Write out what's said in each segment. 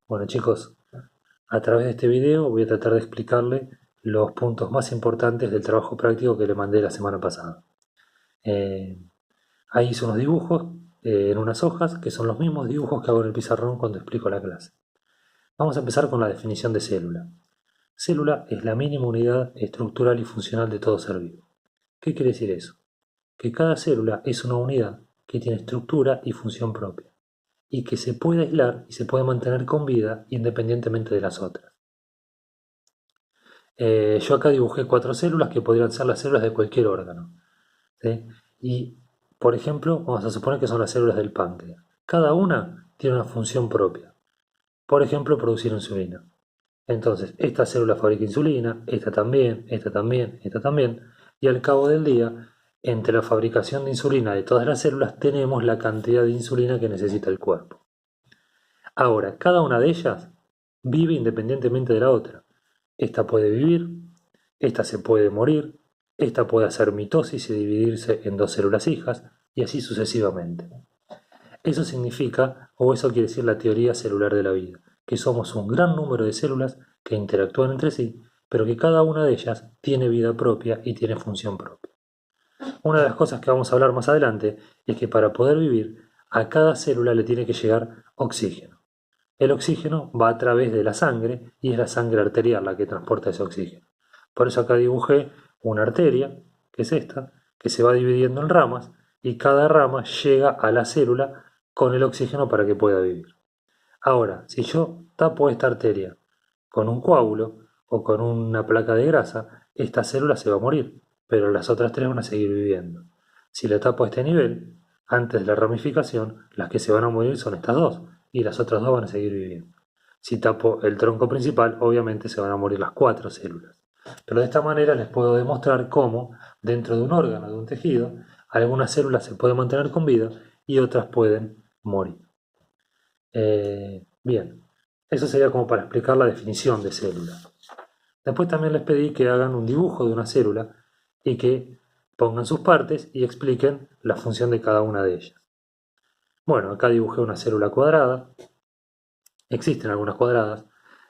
Bueno chicos, a través de este video voy a tratar de explicarle los puntos más importantes del trabajo práctico que le mandé la semana pasada. Eh, Ahí hice unos dibujos en unas hojas que son los mismos dibujos que hago en el pizarrón cuando explico la clase. Vamos a empezar con la definición de célula. Célula es la mínima unidad estructural y funcional de todo ser vivo. ¿Qué quiere decir eso? Que cada célula es una unidad que tiene estructura y función propia, y que se puede aislar y se puede mantener con vida independientemente de las otras. Yo acá dibujé 4 células que podrían ser las células de cualquier órgano, ¿sí? Y, por ejemplo, vamos a suponer que son las células del páncreas. Cada una tiene una función propia. Por ejemplo, producir insulina. Entonces, esta célula fabrica insulina, esta también, esta también, esta también. Y al cabo del día, entre la fabricación de insulina de todas las células, tenemos la cantidad de insulina que necesita el cuerpo. Ahora, cada una de ellas vive independientemente de la otra. Esta puede vivir, esta se puede morir, esta puede hacer mitosis y dividirse en 2 células hijas, y así sucesivamente. Eso significa, o eso quiere decir la teoría celular de la vida, que somos un gran número de células que interactúan entre sí, pero que cada una de ellas tiene vida propia y tiene función propia. Una de las cosas que vamos a hablar más adelante es que para poder vivir, a cada célula le tiene que llegar oxígeno. El oxígeno va a través de la sangre y es la sangre arterial la que transporta ese oxígeno. Por eso acá dibujé una arteria, que es esta, que se va dividiendo en ramas y cada rama llega a la célula con el oxígeno para que pueda vivir. Ahora, si yo tapo esta arteria con un coágulo o con una placa de grasa, esta célula se va a morir, pero las otras 3 van a seguir viviendo. Si la tapo a este nivel, antes de la ramificación, las que se van a morir son estas 2 y las otras 2 van a seguir viviendo. Si tapo el tronco principal, obviamente se van a morir las 4 células. Pero de esta manera les puedo demostrar cómo, dentro de un órgano, de un tejido, algunas células se pueden mantener con vida y otras pueden morir. Bien, eso sería como para explicar la definición de célula. Después también les pedí que hagan un dibujo de una célula y que pongan sus partes y expliquen la función de cada una de ellas. Bueno, acá dibujé una célula cuadrada. Existen algunas cuadradas.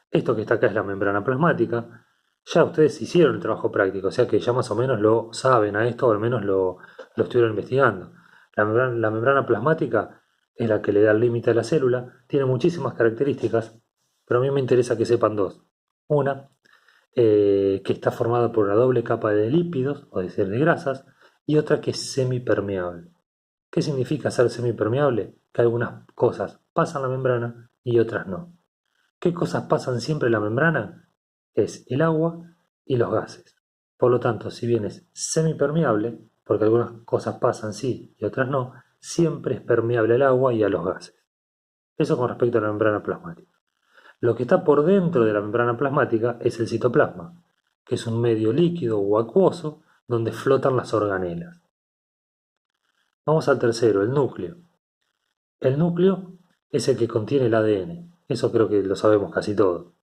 Esto que está acá es la membrana plasmática. Ya ustedes hicieron el trabajo práctico, o sea que ya más o menos lo saben a esto, o al menos lo estuvieron investigando. La membrana plasmática es la que le da el límite a la célula, tiene muchísimas características, pero a mí me interesa que sepan 2. Una, que está formada por una doble capa de lípidos, o de grasas, y otra que es semipermeable. ¿Qué significa ser semipermeable? Que algunas cosas pasan la membrana y otras no. ¿Qué cosas pasan siempre en la membrana? Es el agua y los gases. Por lo tanto, si bien es semipermeable, porque algunas cosas pasan sí y otras no, siempre es permeable al agua y a los gases. Eso con respecto a la membrana plasmática. Lo que está por dentro de la membrana plasmática es el citoplasma, que es un medio líquido o acuoso donde flotan las organelas. Vamos al tercero, el núcleo. El núcleo es el que contiene el ADN. Eso creo que lo sabemos casi todo.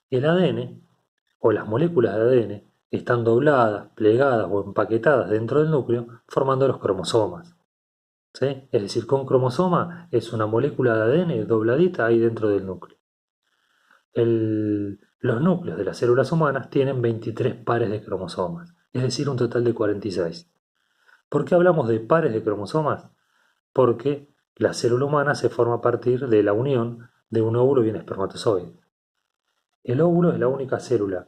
El ADN, o las moléculas de ADN, están dobladas, plegadas o empaquetadas dentro del núcleo, formando los cromosomas. ¿Sí? Es decir, que un cromosoma es una molécula de ADN dobladita ahí dentro del núcleo. Los núcleos de las células humanas tienen 23 pares de cromosomas, es decir, un total de 46. ¿Por qué hablamos de pares de cromosomas? Porque la célula humana se forma a partir de la unión de un óvulo y un espermatozoide. El óvulo es la única célula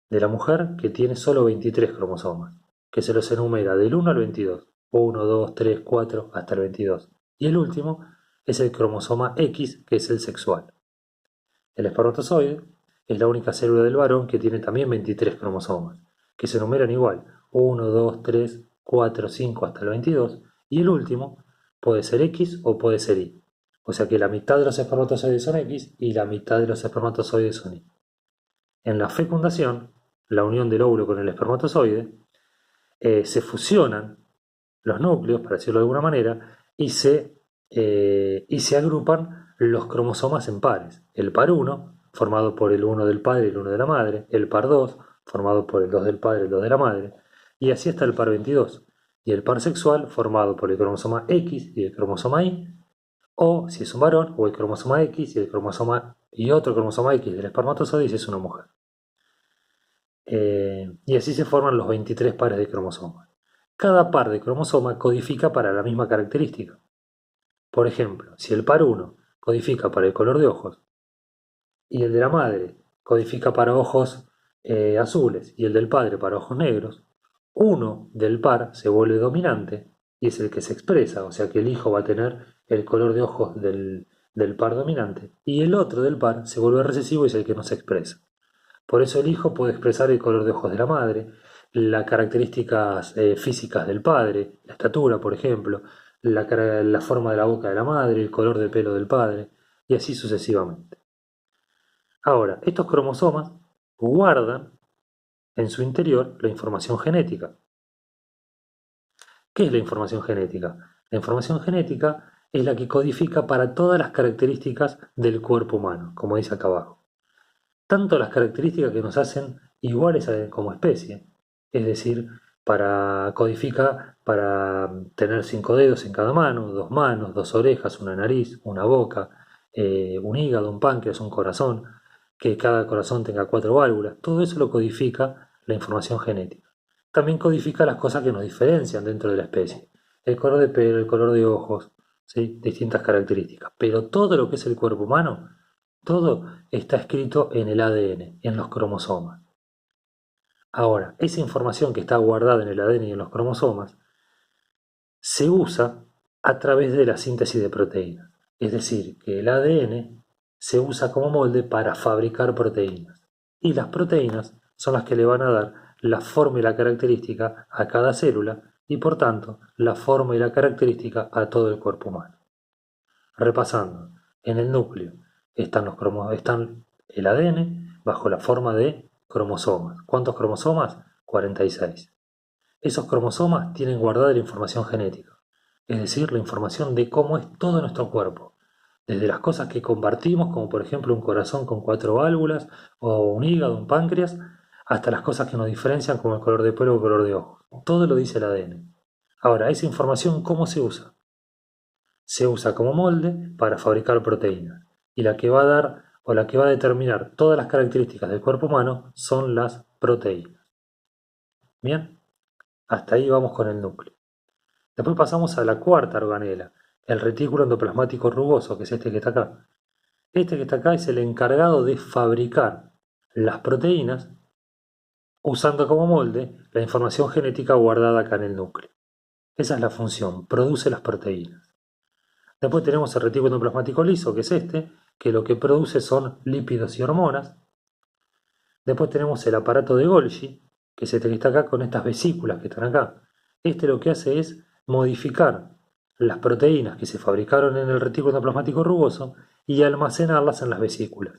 de la mujer que tiene solo 23 cromosomas, que se los enumera del 1 al 22, 1, 2, 3, 4, hasta el 22. Y el último es el cromosoma X, que es el sexual. El espermatozoide es la única célula del varón que tiene también 23 cromosomas, que se enumeran igual, 1, 2, 3, 4, 5 hasta el 22, y el último puede ser X o puede ser Y. O sea que la mitad de los espermatozoides son X y la mitad de los espermatozoides son Y. En la fecundación, la unión del óvulo con el espermatozoide, se fusionan los núcleos, para decirlo de alguna manera, y se agrupan los cromosomas en pares. El par 1, formado por el 1 del padre y el 1 de la madre, el par 2, formado por el 2 del padre y el 2 de la madre, y así hasta el par 22. Y el par sexual, formado por el cromosoma X y el cromosoma Y, o si es un varón, o el cromosoma X y el cromosoma y otro cromosoma X del espermatozoide si es una mujer. Y así se forman los 23 pares de cromosomas. Cada par de cromosomas codifica para la misma característica. Por ejemplo, si el par 1 codifica para el color de ojos y el de la madre codifica para ojos azules y el del padre para ojos negros, uno del par se vuelve dominante y es el que se expresa, o sea que el hijo va a tener el color de ojos del par dominante y el otro del par se vuelve recesivo y es el que no se expresa. Por eso el hijo puede expresar el color de ojos de la madre, las características físicas del padre, la estatura, por ejemplo, la forma de la boca de la madre, el color de pelo del padre, y así sucesivamente. Ahora, estos cromosomas guardan en su interior la información genética. ¿Qué es la información genética? La información genética es la que codifica para todas las características del cuerpo humano, como dice acá abajo. Tanto las características que nos hacen iguales como especie, es decir, codifica para tener 5 dedos en cada mano, 2 manos, 2 orejas, una nariz, una boca, un hígado, un páncreas, un corazón, que cada corazón tenga 4 válvulas, todo eso lo codifica la información genética. También codifica las cosas que nos diferencian dentro de la especie, el color de pelo, el color de ojos, ¿sí? Distintas características, pero todo lo que es el cuerpo humano, todo está escrito en el ADN, en los cromosomas. Ahora, esa información que está guardada en el ADN y en los cromosomas se usa a través de la síntesis de proteínas. Es decir, que el ADN se usa como molde para fabricar proteínas. Y las proteínas son las que le van a dar la forma y la característica a cada célula y por tanto la forma y la característica a todo el cuerpo humano. Repasando, en el núcleo están el ADN bajo la forma de cromosomas. ¿Cuántos cromosomas? 46. Esos cromosomas tienen guardada la información genética, es decir, la información de cómo es todo nuestro cuerpo. Desde las cosas que compartimos, como por ejemplo un corazón con 4 válvulas, o un hígado, un páncreas, hasta las cosas que nos diferencian como el color de pelo o el color de ojos. Todo lo dice el ADN. Ahora, esa información, ¿cómo se usa? Se usa como molde para fabricar proteínas. Y la que va a dar o la que va a determinar todas las características del cuerpo humano son las proteínas. Bien, hasta ahí vamos con el núcleo. Después pasamos a la cuarta organela, el retículo endoplasmático rugoso, que es este que está acá. Este que está acá es el encargado de fabricar las proteínas usando como molde la información genética guardada acá en el núcleo. Esa es la función, produce las proteínas. Después tenemos el retículo endoplasmático liso, que es este, que lo que produce son lípidos y hormonas. Después tenemos el aparato de Golgi, que es este que está acá con estas vesículas que están acá. Este lo que hace es modificar las proteínas que se fabricaron en el retículo endoplasmático rugoso y almacenarlas en las vesículas.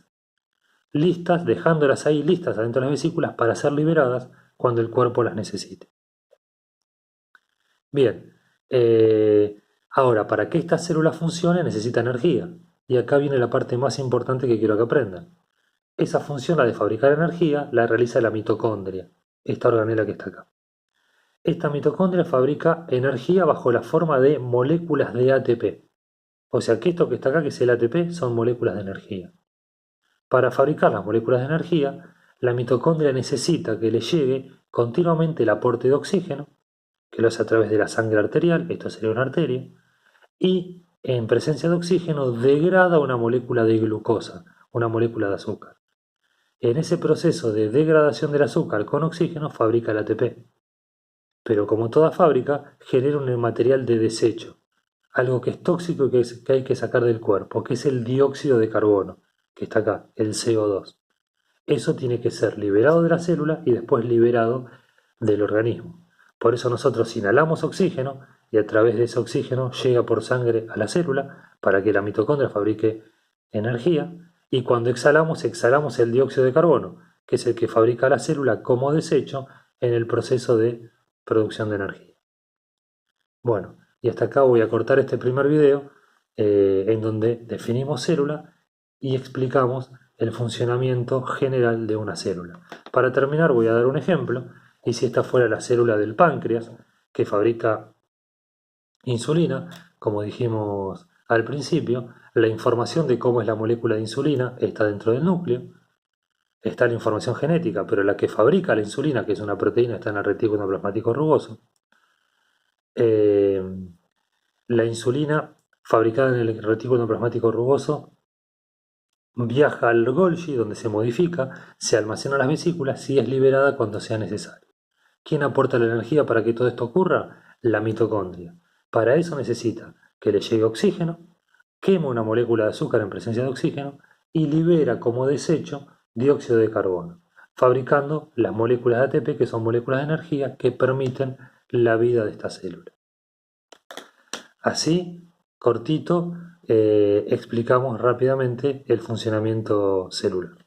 Listas, dejándolas ahí listas adentro de las vesículas para ser liberadas cuando el cuerpo las necesite. Bien, ahora, para que esta célula funcione necesita energía. Y acá viene la parte más importante que quiero que aprendan. Esa función, la de fabricar energía, la realiza la mitocondria, esta organela que está acá. Esta mitocondria fabrica energía bajo la forma de moléculas de ATP. O sea que esto que está acá, que es el ATP, son moléculas de energía. Para fabricar las moléculas de energía, la mitocondria necesita que le llegue continuamente el aporte de oxígeno, que lo hace a través de la sangre arterial, esto sería una arteria, y en presencia de oxígeno degrada una molécula de glucosa, una molécula de azúcar. En ese proceso de degradación del azúcar con oxígeno fabrica el ATP. Pero como toda fábrica, genera un material de desecho, algo que es tóxico y que hay que sacar del cuerpo, que es el dióxido de carbono, que está acá, el CO2. Eso tiene que ser liberado de la célula y después liberado del organismo. Por eso nosotros inhalamos oxígeno y a través de ese oxígeno llega por sangre a la célula para que la mitocondria fabrique energía y cuando exhalamos el dióxido de carbono, que es el que fabrica la célula como desecho en el proceso de producción de energía. Bueno, y hasta acá voy a cortar este primer video en donde definimos célula y explicamos el funcionamiento general de una célula. Para terminar voy a dar un ejemplo, y si esta fuera la célula del páncreas que fabrica insulina, como dijimos al principio, la información de cómo es la molécula de insulina está dentro del núcleo. Está la información genética, pero la que fabrica la insulina, que es una proteína, está en el retículo plasmático rugoso. Eh, la insulina fabricada en el retículo plasmático rugoso viaja al Golgi, donde se modifica, se almacena en las vesículas y es liberada cuando sea necesario. ¿Quién aporta la energía para que todo esto ocurra? La mitocondria. Para eso necesita que le llegue oxígeno, quema una molécula de azúcar en presencia de oxígeno y libera como desecho dióxido de carbono, fabricando las moléculas de ATP, que son moléculas de energía que permiten la vida de esta célula. Así, cortito, explicamos rápidamente el funcionamiento celular.